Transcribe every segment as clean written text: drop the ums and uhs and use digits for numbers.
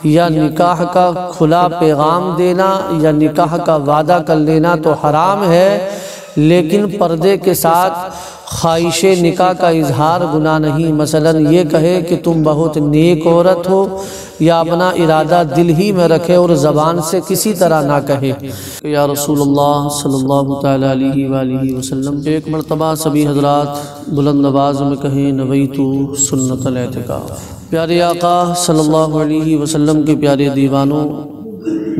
یا نکاح کا کھلا پیغام دینا یا نکاح کا وعدہ کر لینا تو حرام ہے، لیکن پردے کے ساتھ خواہش نکاح کا اظہار گناہ نہیں۔ مثلا یہ کہے کہ تم بہت نیک عورت ہو، یا اپنا ارادہ دل ہی میں رکھے اور زبان سے کسی طرح نہ کہے یا رسول اللہ صلی اللہ تعالیٰ علیہ وآلہ وسلم۔ ایک مرتبہ سبھی حضرات بلند آواز میں کہیں نویتو سنت الاعتکاف۔ پیارے آقا صلی اللہ علیہ وسلم کے پیارے دیوانوں،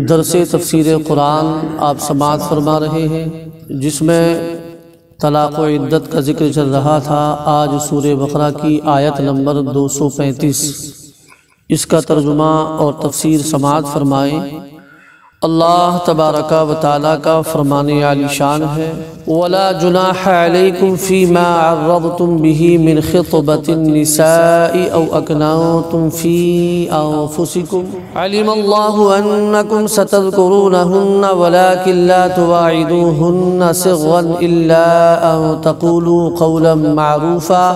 درس تفسیر قرآن آپ سماعت فرما رہے ہیں، جس میں طلاق و عدت کا ذکر چل رہا تھا۔ آج سورہ بقرہ کی آیت نمبر 235، اس کا ترجمہ اور تفسیر سماعت فرمائیں۔ اللہ تبارک و تعالیٰ کا فرمان عالی شان ہے، وَلَا جُنَاحَ عَلَيْكُمْ فِي مَا عَرَّضْتُمْ بِهِ مِنْ خِطْبَةِ النِّسَاءِ أَوْ أَكْنَنْتُمْ فِي أَنفُسِكُمْ عَلِمَ اللَّهُ أَنَّكُمْ سَتَذْكُرُونَهُنَّ وَلَكِنْ لَا تُوَاعِدُوهُنَّ سِرًّا إِلَّا أَن تَقُولُوا قَوْلًا مَّعْرُوفًا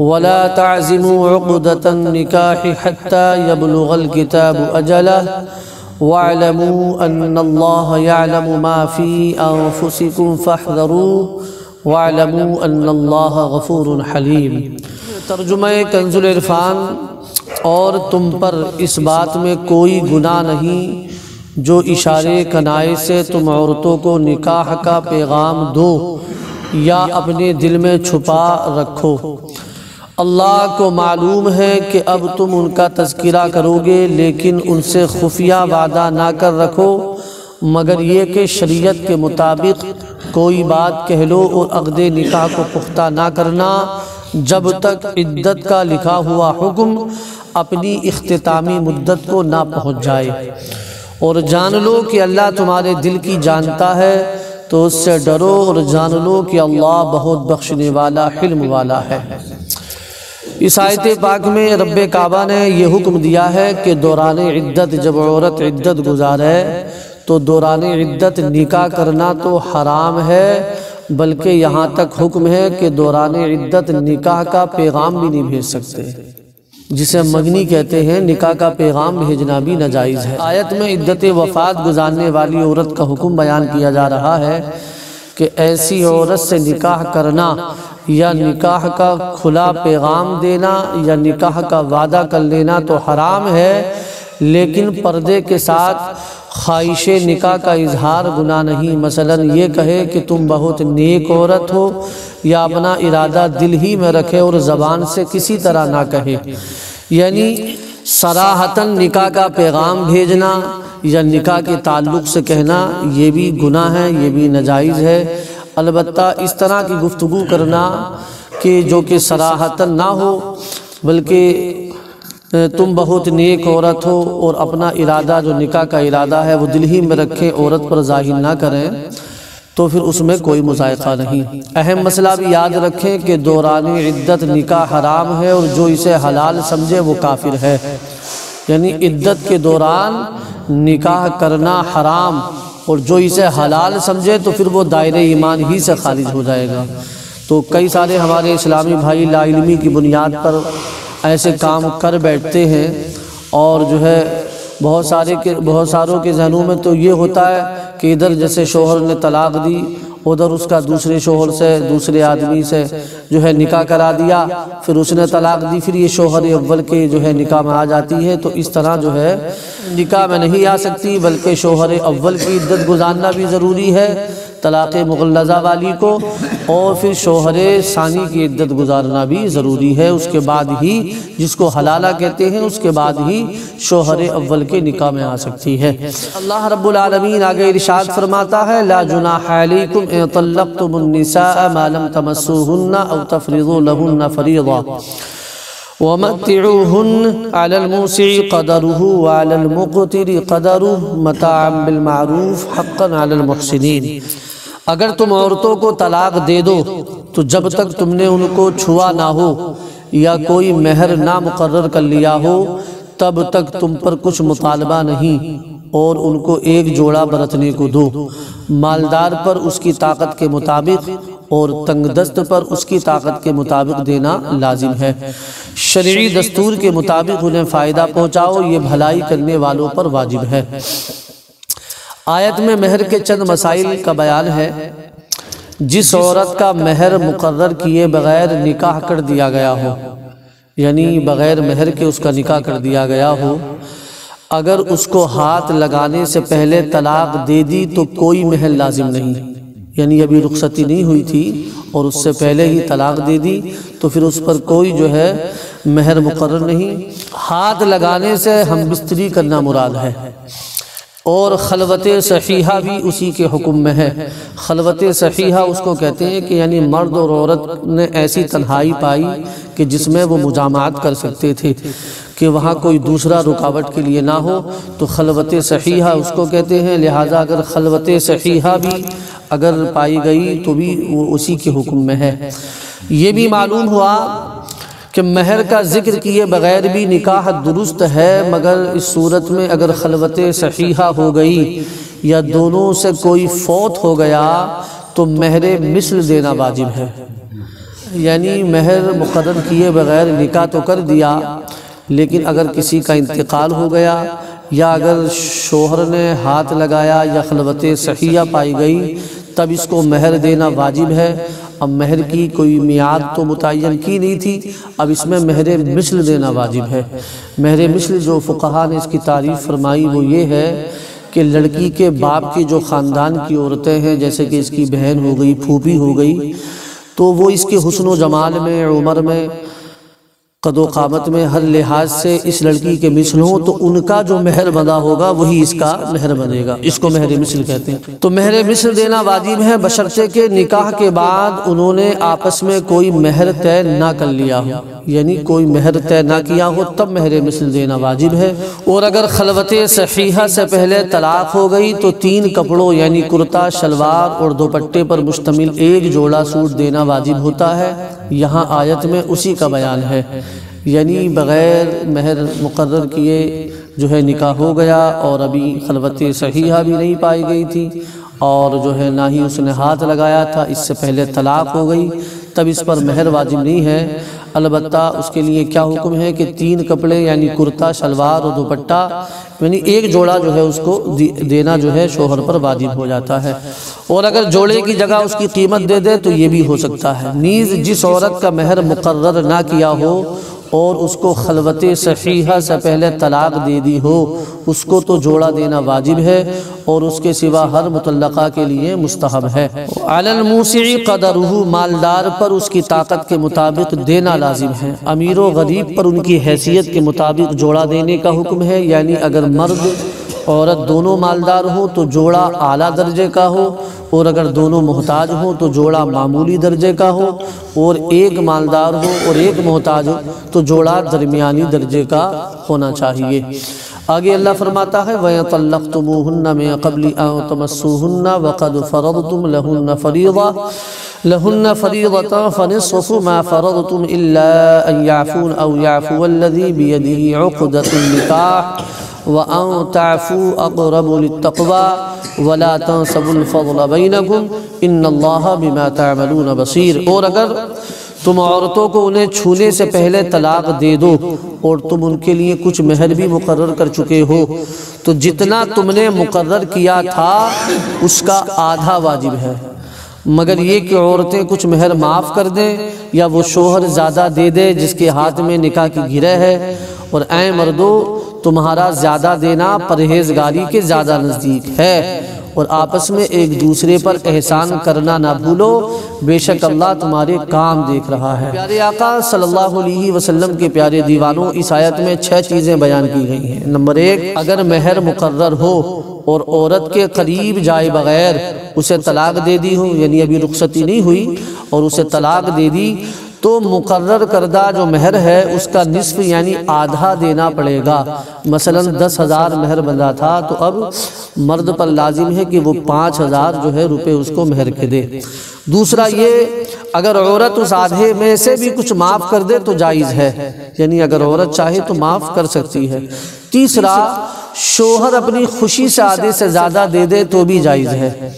وَلَا تَعْزِمُوا عُقْدَةَ النِّكَاحِ حَتَّى يَبْلُغَ الْكِتَابُ أَجَلَهُ وَاعْلَمُوا أَنَّ اللَّهَ يَعْلَمُ مَا فِي أَنفُسِكُمْ فَاحْذَرُوهُ وَاعْلَمُوا أَنَّ اللَّهَ غَفُورٌ حَلِيمٌ۔ ترجمہ کنز العرفان۔ اور تم پر اس بات میں کوئی گناہ نہیں جو اشارے کنائے سے تم عورتوں کو نکاح کا پیغام دو یا اپنے دل میں چھپا رکھو۔ اللہ کو معلوم ہے کہ اب تم ان کا تذکرہ کرو گے، لیکن ان سے خفیہ وعدہ نہ کر رکھو، مگر یہ کہ شریعت کے مطابق کوئی بات کہہ لو، اور عقد نکاح کو پختہ نہ کرنا جب تک عدت کا لکھا ہوا حکم اپنی اختتامی مدت کو نہ پہنچ جائے، اور جان لو کہ اللہ تمہارے دل کی جانتا ہے، تو اس سے ڈرو اور جان لو کہ اللہ بہت بخشنے والا حلم والا ہے۔ اس آیت پاک میں رب کعبہ نے یہ حکم دیا ہے کہ دوران عدت جب عورت عدت گزارے تو دوران عدت نکاح کرنا تو حرام ہے، بلکہ یہاں تک حکم ہے کہ دوران عدت نکاح کا پیغام بھی نہیں بھیج سکتے، جسے مگنی کہتے ہیں۔ نکاح کا پیغام بھیجنا بھی ناجائز ہے۔ آیت میں عدت وفات گزارنے والی عورت کا حکم بیان کیا جا رہا ہے کہ ایسی عورت سے نکاح کرنا یا نکاح کا کھلا پیغام دینا یا نکاح کا وعدہ کر لینا تو حرام ہے، لیکن پردے کے ساتھ خواہش نکاح کا اظہار گناہ نہیں۔ مثلا یہ کہے کہ تم بہت نیک عورت ہو، یا اپنا ارادہ دل ہی میں رکھے اور زبان سے کسی طرح نہ کہے، یعنی صراحتاً نکاح کا پیغام بھیجنا یا نکاح کے تعلق سے کہنا یہ بھی گناہ ہے، یہ بھی ناجائز ہے۔ البتہ اس طرح کی گفتگو کرنا کہ جو کہ صراحتاً نہ ہو، بلکہ تم بہت نیک عورت ہو اور اپنا ارادہ جو نکاح کا ارادہ ہے وہ دل ہی میں رکھیں، عورت پر ظاہر نہ کریں، تو پھر اس میں کوئی مذائقہ نہیں۔ اہم مسئلہ بھی یاد رکھیں کہ دوران عدت نکاح حرام ہے، اور جو اسے حلال سمجھے وہ کافر ہے، یعنی عدت کے دوران نکاح کرنا حرام، اور جو اسے حلال سمجھے تو پھر وہ دائرہ ایمان ہی سے خارج ہو جائے گا۔ تو کئی سارے ہمارے اسلامی بھائی لا علمی کی بنیاد پر ایسے کام کر بیٹھتے ہیں، اور جو ہے بہت ساروں کے ذہنوں میں تو یہ ہوتا ہے کہ ادھر جیسے شوہر نے طلاق دی، ادھر اس کا دوسرے شوہر سے دوسرے آدمی سے جو ہے نکاح کرا دیا، پھر اس نے طلاق دی، پھر یہ شوہر اول کے جو ہے نکاح میں آ جاتی ہے۔ تو اس طرح جو ہے نکاح میں نہیں آ سکتی، بلکہ شوہر اول کی عدت گزارنا بھی ضروری ہے طلاق مغلظہ والی کو، اور پھر شوہر ثانی کی عدت گزارنا بھی ضروری ہے۔ اس کے بعد ہی، جس کو حلالہ کہتے ہیں، اس کے بعد ہی شوہر اول کے نکاح میں آ سکتی ہے۔ اللہ رب العالمین آگے ارشاد فرماتا ہے، لا جناح علیکم ان طلقتم النساء ما لم تمسوهن او تفرضوا لهن فریضہ ومتعوهن على الموسع قدره وعلى المقتر قدره متاعا بالمعروف حقا على المحسنین۔ اگر تم عورتوں کو طلاق دے دو تو جب تک تم نے ان کو چھوا نہ ہو یا کوئی مہر نہ مقرر کر لیا ہو، تب تک تم پر کچھ مطالبہ نہیں، اور ان کو ایک جوڑا برتنے کو دو، مالدار پر اس کی طاقت کے مطابق اور تنگ دست پر اس کی طاقت کے مطابق دینا لازم ہے۔ شرعی دستور کے مطابق انہیں فائدہ پہنچاؤ، یہ بھلائی کرنے والوں پر واجب ہے۔ آیت میں مہر کے چند مسائل کا بیان ہے۔ جس عورت کا مہر مقرر کیے بغیر نکاح کر دیا گیا ہو، یعنی بغیر مہر کے اس کا نکاح کر دیا گیا ہو، اگر اس کو ہاتھ لگانے سے پہلے طلاق دے دی تو کوئی مہر لازم نہیں، یعنی ابھی رخصتی نہیں ہوئی تھی اور اس سے پہلے ہی طلاق دے دی تو پھر اس پر کوئی جو ہے مہر مقرر نہیں۔ ہاتھ لگانے سے ہم بستری کرنا مراد ہے، اور خلوت صحیحہ بھی اسی کے حکم میں ہے۔ خلوت صحیحہ اس کو کہتے ہیں کہ یعنی مرد اور عورت نے ایسی تنہائی پائی کہ جس میں وہ مجامعات کر سکتے تھے، کہ وہاں کوئی دوسرا رکاوٹ کے لیے نہ ہو، تو خلوت صحیحہ اس کو کہتے ہیں۔ لہٰذا اگر خلوت صحیحہ بھی اگر پائی گئی تو بھی وہ اسی کے حکم میں ہے۔ یہ بھی معلوم ہوا کہ مہر کا ذکر کیے بغیر بھی نکاح درست ہے، مگر اس صورت میں اگر خلوت صحیحہ ہو گئی یا دونوں سے کوئی فوت ہو گیا تو مہر مثل دینا واجب ہے۔ یعنی مہر مقرر کیے بغیر نکاح تو کر دیا، لیکن اگر کسی کا انتقال ہو گیا یا اگر شوہر نے ہاتھ لگایا یا خلوت صحیحہ پائی گئی تب اس کو مہر دینا واجب ہے۔ اب مہر کی کوئی میعاد تو متعین کی نہیں تھی، اب اس میں مہر مثل دینا واجب ہے۔ مہر مثل جو فقہا نے اس کی تعریف فرمائی وہ یہ ہے کہ لڑکی کے باپ کی جو خاندان کی عورتیں ہیں، جیسے کہ اس کی بہن ہو گئی، پھوپھی ہو گئی، تو وہ اس کے حسن و جمال میں، عمر میں، قد و قامت میں ہر لحاظ سے اس لڑکی کے مثل ہوں، تو ان کا جو مہر بندہ ہوگا وہی اس کا مہر بنے گا، اس کو مہر مثل کہتے ہیں۔ تو مہر مثل دینا واجب ہے بشرطے کہ نکاح کے بعد انہوں نے آپس میں کوئی مہر طے نہ کر لیا ہو، یعنی کوئی مہر طے نہ کیا ہو تب مہر مثل دینا واجب ہے۔ اور اگر خلوت صحیحہ سے پہلے طلاق ہو گئی تو 3 کپڑوں یعنی کرتا، شلوار اور دوپٹے پر مشتمل ایک جوڑا سوٹ دینا واجب ہوتا ہے۔ یہاں آیت میں اسی کا بیان ہے، یعنی بغیر مہر مقرر کیے جو ہے نکاح ہو گیا اور ابھی خلوت صحیحہ بھی نہیں پائی گئی تھی اور جو ہے نہ ہی اس نے ہاتھ لگایا تھا، اس سے پہلے طلاق ہو گئی، تب اس پر مہر واجب نہیں ہے۔ البتہ اس کے لیے کیا حکم ہے کہ 3 کپڑے یعنی کرتا، شلوار اور دوپٹہ یعنی ایک جوڑا جو ہے اس کو دینا جو ہے شوہر پر واجب ہو جاتا ہے۔ اور اگر جوڑے کی جگہ اس کی قیمت دے دے تو یہ بھی ہو سکتا ہے۔ نیز جس عورت کا مہر مقرر نہ کیا ہو اور اس کو خلوت صحیحہ سے پہلے طلاق دے دی ہو، اس کو تو جوڑا دینا واجب ہے اور اس کے سوا ہر مطلقہ کے لیے مستحب ہے۔ علی الموسع قدرہ، مالدار پر اس کی طاقت کے مطابق دینا لازم ہے۔ امیر و غریب پر ان کی حیثیت کے مطابق جوڑا دینے کا حکم ہے، یعنی اگر مرد عورت دونوں مالدار ہوں تو جوڑا اعلیٰ درجے کا ہو، اور اگر دونوں محتاج ہوں تو جوڑا معمولی درجے کا ہو، اور ایک مالدار ہو اور ایک محتاج ہو تو جوڑا درمیانی درجے کا ہونا چاہیے۔ آگے اللہ فرماتا ہے وَيَطَلَّقْتُمُوهُنَّ مِن قَبْلِ أَن تَمَسُّوهُنَّ وَقَدْ فَرَضْتُمْ لَهُنَّ فَرِيضَةً فَنِصْفُ مَا فَرَضْتُمْ إِلَّا أَن يَعْفُونَ أَوْ يَعْفُوَ الَّذِي بِيَدِهِ عُقْدَةُ النِّكَاحِ وَأَن تَعْفُوا أَقْرَبُ لِلتَّقْوَىٰ وَلَا تَنسَبُوا الْفَضْلَ بَيْنَكُمْ إِنَّ اللَّهَ بِمَا تَعْمَلُونَ بَصِيرٌ۔ اور اگر تم عورتوں کو انہیں چھونے سے پہلے طلاق دے دو اور تم ان کے لیے کچھ مہر بھی مقرر کر چکے ہو تو جتنا تم نے مقرر کیا تھا اس کا آدھا واجب ہے، مگر یہ کہ عورتیں کچھ مہر معاف کر دیں یا وہ شوہر زیادہ دے دے جس کے ہاتھ میں نکاح کی گرہ ہے۔ اور اے مردو، تمہارا زیادہ دینا پرہیزگاری کے زیادہ نزدیک ہے، اور آپس میں ایک دوسرے پر احسان کرنا نہ بھولو، بے شک اللہ تمہارے کام دیکھ رہا ہے۔ پیارے آقا صلی اللہ علیہ وسلم کے پیارے دیوانوں، اس آیت میں 6 چیزیں بیان کی گئی ہیں۔ نمبر 1، اگر مہر مقرر ہو اور عورت کے قریب جائے بغیر اسے طلاق دے دی ہو، یعنی ابھی رخصتی نہیں ہوئی اور اسے طلاق دے دی، تو مقرر کردہ جو مہر ہے اس کا نصف یعنی آدھا دینا پڑے گا۔ مثلا 10,000 مہر بندہ تھا تو اب مرد پر لازم ہے کہ وہ 5,000 جو ہے روپے اس کو مہر کے دے۔ دوسرا یہ اگر عورت اس آدھے میں سے بھی کچھ معاف کر دے تو جائز ہے، یعنی اگر عورت چاہے تو معاف کر سکتی ہے۔ تیسرا شوہر اپنی خوشی سے آدھے سے زیادہ دے دے تو بھی جائز ہے،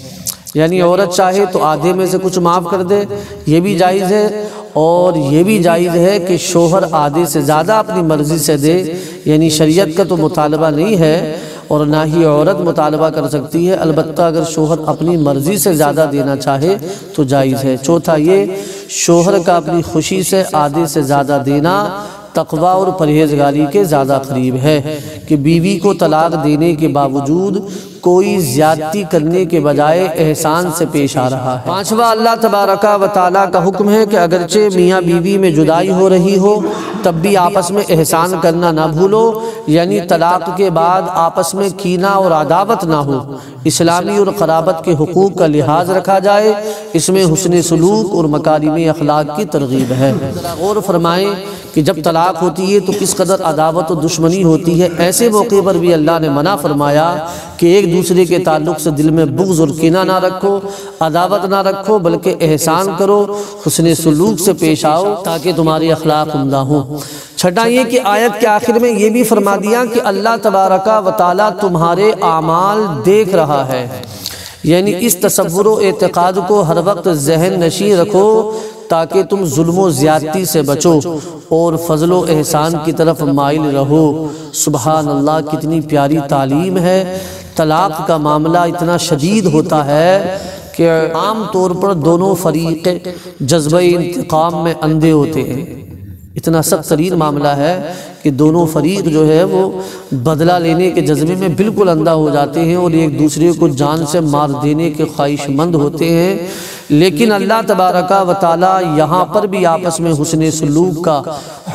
یعنی عورت چاہے تو آدھے میں سے کچھ معاف کر دے، یہ بھی جائز ہے، اور یہ بھی جائز ہے کہ شوہر آدھے سے زیادہ اپنی مرضی سے دے، یعنی شریعت کا تو مطالبہ نہیں ہے اور نہ ہی عورت مطالبہ کر سکتی ہے، البتہ اگر شوہر اپنی مرضی سے زیادہ دینا چاہے تو جائز ہے۔ چوتھا یہ شوہر کا اپنی خوشی سے آدھے سے زیادہ دینا تقوی اور پرہیزگاری کے زیادہ قریب ہے کہ بیوی کو طلاق دینے کے باوجود کوئی زیادتی کرنے کے بجائے احسان سے پیش آ رہا ہے۔ پانچواں اللہ تبارک و تعالیٰ کا حکم ہے کہ اگرچہ میاں بیوی میں جدائی ہو رہی ہو تب بھی آپس میں احسان کرنا نہ بھولو، یعنی طلاق کے بعد آپس میں کینہ اور عداوت نہ ہو، اسلامی اور قرابت کے حقوق کا لحاظ رکھا جائے، اس میں حسن سلوک اور مکارم اخلاق کی ترغیب ہے۔ غور فرمائیں کہ جب طلاق ہوتی ہے تو کس قدر عداوت و دشمنی ہوتی ہے، ایسے موقع پر بھی اللہ نے منع فرمایا کہ ایک دوسرے کے تعلق سے دل میں بغض اور کینہ نہ رکھو، عداوت نہ رکھو، بلکہ احسان کرو، حسن سلوک سے پیش آؤ تاکہ تمہاری اخلاق عمدہ ہوں۔ چھٹا یہ کہ آیت کے آخر میں یہ بھی فرما دیا کہ اللہ تبارک و تعالیٰ تمہارے اعمال دیکھ رہا ہے، یعنی اس تصور و اعتقاد کو ہر وقت ذہن نشین رکھو تاکہ تم ظلم و زیادتی سے بچو اور فضل و احسان کی طرف مائل رہو۔ سبحان اللہ، کتنی پیاری تعلیم ہے۔ طلاق کا معاملہ اتنا شدید ہوتا ہے کہ عام طور پر دونوں فریق جذبہ انتقام میں اندھے ہوتے ہیں، اتنا سخت ترین معاملہ ہے کہ دونوں فریق جو ہے وہ بدلہ لینے کے جذبے میں بالکل اندھا ہو جاتے ہیں اور ایک دوسرے کو جان سے مار دینے کے خواہش مند ہوتے ہیں، لیکن اللہ تبارک و تعالی یہاں پر بھی آپس میں حسن سلوک کا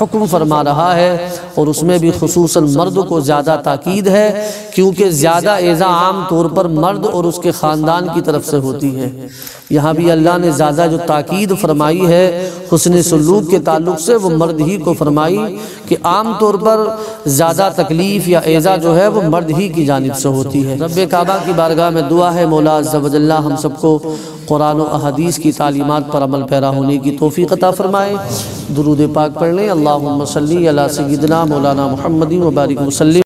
حکم فرما رہا ہے، اور اس میں بھی خصوصاً مرد کو زیادہ تاکید ہے کیونکہ زیادہ ایذا عام طور پر مرد اور اس کے خاندان کی طرف سے ہوتی ہے۔ یہاں بھی اللہ نے زیادہ جو تاکید فرمائی ہے حسن سلوک کے تعلق سے وہ مرد ہی کو فرمائی کہ عام طور پر زیادہ تکلیف یا ایذا جو ہے وہ مرد ہی کی جانب سے ہوتی ہے۔ رب کعبہ کی بارگاہ میں دعا ہے مولا عز و جل ہم سب کو قرآن و احادیث کی تعلیمات پر عمل پیرا ہونے کی توفیق عطا فرمائے۔ درود پاک پڑھ لیں۔ اللہم صلی علی سیدنا مولانا محمد و بارک وسلم۔